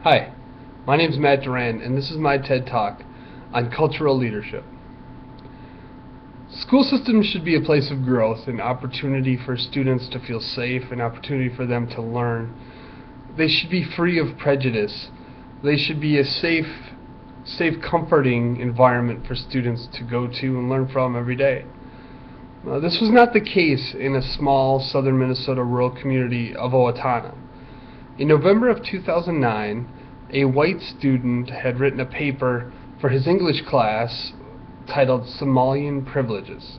Hi, my name is Matt Durand, and this is my TED Talk on cultural leadership. School systems should be a place of growth, an opportunity for students to feel safe, an opportunity for them to learn. They should be free of prejudice. They should be a safe, comforting environment for students to go to and learn from every day. This was not the case in a small southern Minnesota rural community of Owatonna. In November of 2009, a white student had written a paper for his English class titled Somalian Privileges,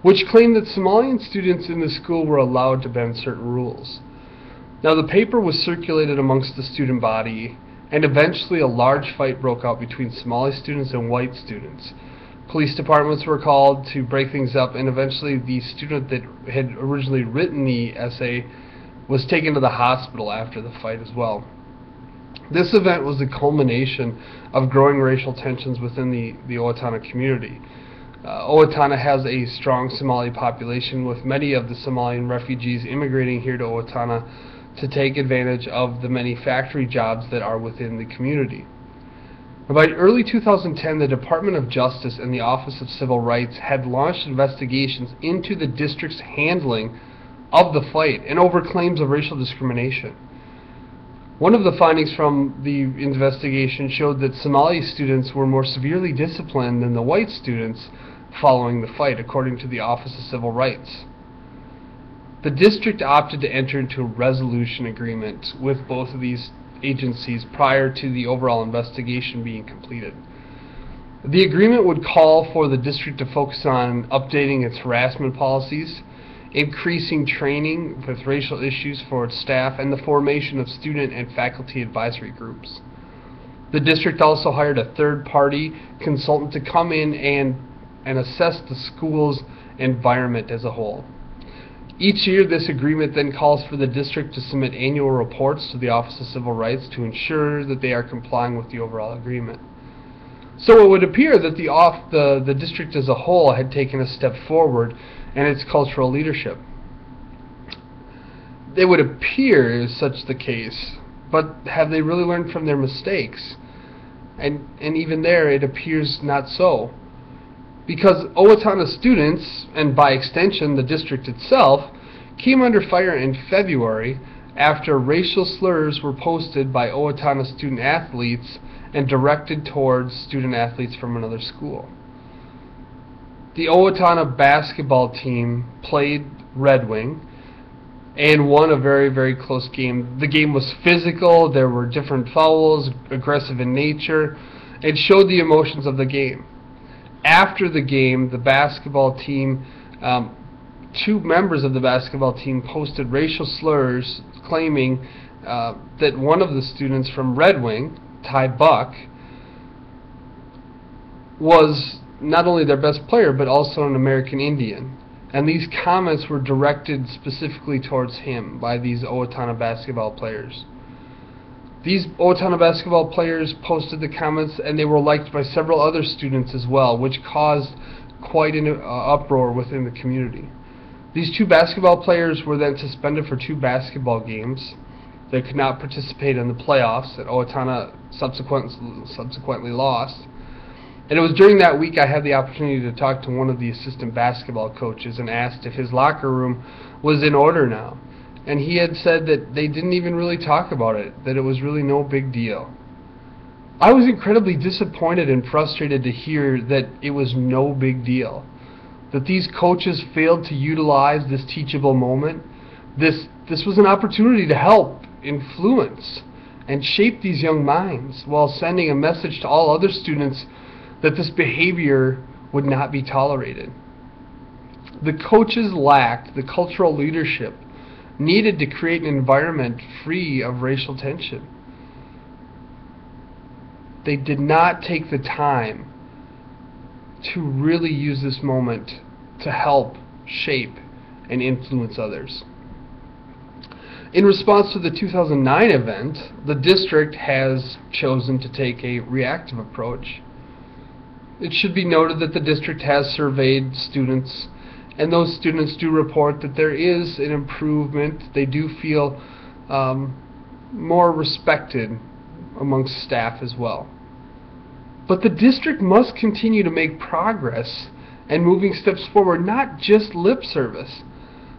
which claimed that Somalian students in the school were allowed to bend certain rules. Now, the paper was circulated amongst the student body, and eventually a large fight broke out between Somali students and white students. Police departments were called to break things up, and eventually the student that had originally written the essay was taken to the hospital after the fight as well. This event was the culmination of growing racial tensions within the Owatonna community. Owatonna has a strong Somali population, with many of the Somalian refugees immigrating here to Owatonna to take advantage of the many factory jobs that are within the community. By early 2010, the Department of Justice and the Office of Civil Rights had launched investigations into the district's handling of the fight and over claims of racial discrimination. One of the findings from the investigation showed that Somali students were more severely disciplined than the white students following the fight, according to the Office of Civil Rights. The district opted to enter into a resolution agreement with both of these agencies prior to the overall investigation being completed. The agreement would call for the district to focus on updating its harassment policies, increasing training with racial issues for its staff, and the formation of student and faculty advisory groups. The district also hired a third-party consultant to come in and assess the school's environment as a whole. Each year, this agreement then calls for the district to submit annual reports to the Office of Civil Rights to ensure that they are complying with the overall agreement. So it would appear that the district as a whole had taken a step forward in its cultural leadership. It would appear is such the case, but have they really learned from their mistakes? And even there, it appears not so. Because Owatonna students, and by extension the district itself, came under fire in February after racial slurs were posted by Owatonna student athletes and directed towards student athletes from another school. The Owatonna basketball team played Red Wing and won a very, very close game. The game was physical, there were different fouls, aggressive in nature. It showed the emotions of the game. After the game, the basketball team, two members of the basketball team posted racial slurs claiming that one of the students from Red Wing, Ty Buck, was not only their best player but also an American Indian. And these comments were directed specifically towards him by these Owatonna basketball players. These Owatonna basketball players posted the comments, and they were liked by several other students as well, which caused quite an uproar within the community. These two basketball players were then suspended for 2 basketball games. They could not participate in the playoffs that Owatonna subsequently lost. And it was during that week I had the opportunity to talk to one of the assistant basketball coaches and asked if his locker room was in order now. And he had said that they didn't even really talk about it, that it was really no big deal. I was incredibly disappointed and frustrated to hear that it was no big deal, that these coaches failed to utilize this teachable moment. This was an opportunity to help, influence, and shape these young minds while sending a message to all other students that this behavior would not be tolerated. The coaches lacked the cultural leadership needed to create an environment free of racial tension. They did not take the time to really use this moment to help shape and influence others. In response to the 2009 event, the district has chosen to take a reactive approach. It should be noted that the district has surveyed students, and those students do report that there is an improvement. They do feel more respected amongst staff as well. But the district must continue to make progress and moving steps forward, not just lip service.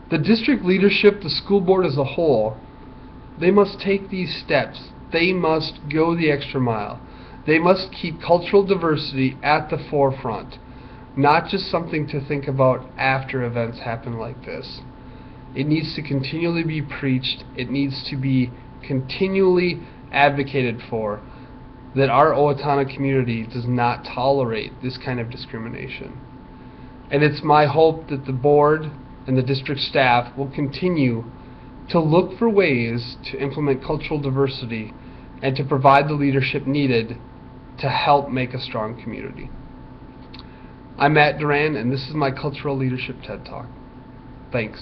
The district leadership, the school board as a whole, they must take these steps. They must go the extra mile. They must keep cultural diversity at the forefront, not just something to think about after events happen like this. It needs to continually be preached. It needs to be continually advocated for, that our Owatonna community does not tolerate this kind of discrimination. And it's my hope that the board and the district staff will continue to look for ways to implement cultural diversity and to provide the leadership needed to help make a strong community. I'm Matt Durand, and this is my Cultural Leadership TED Talk. Thanks.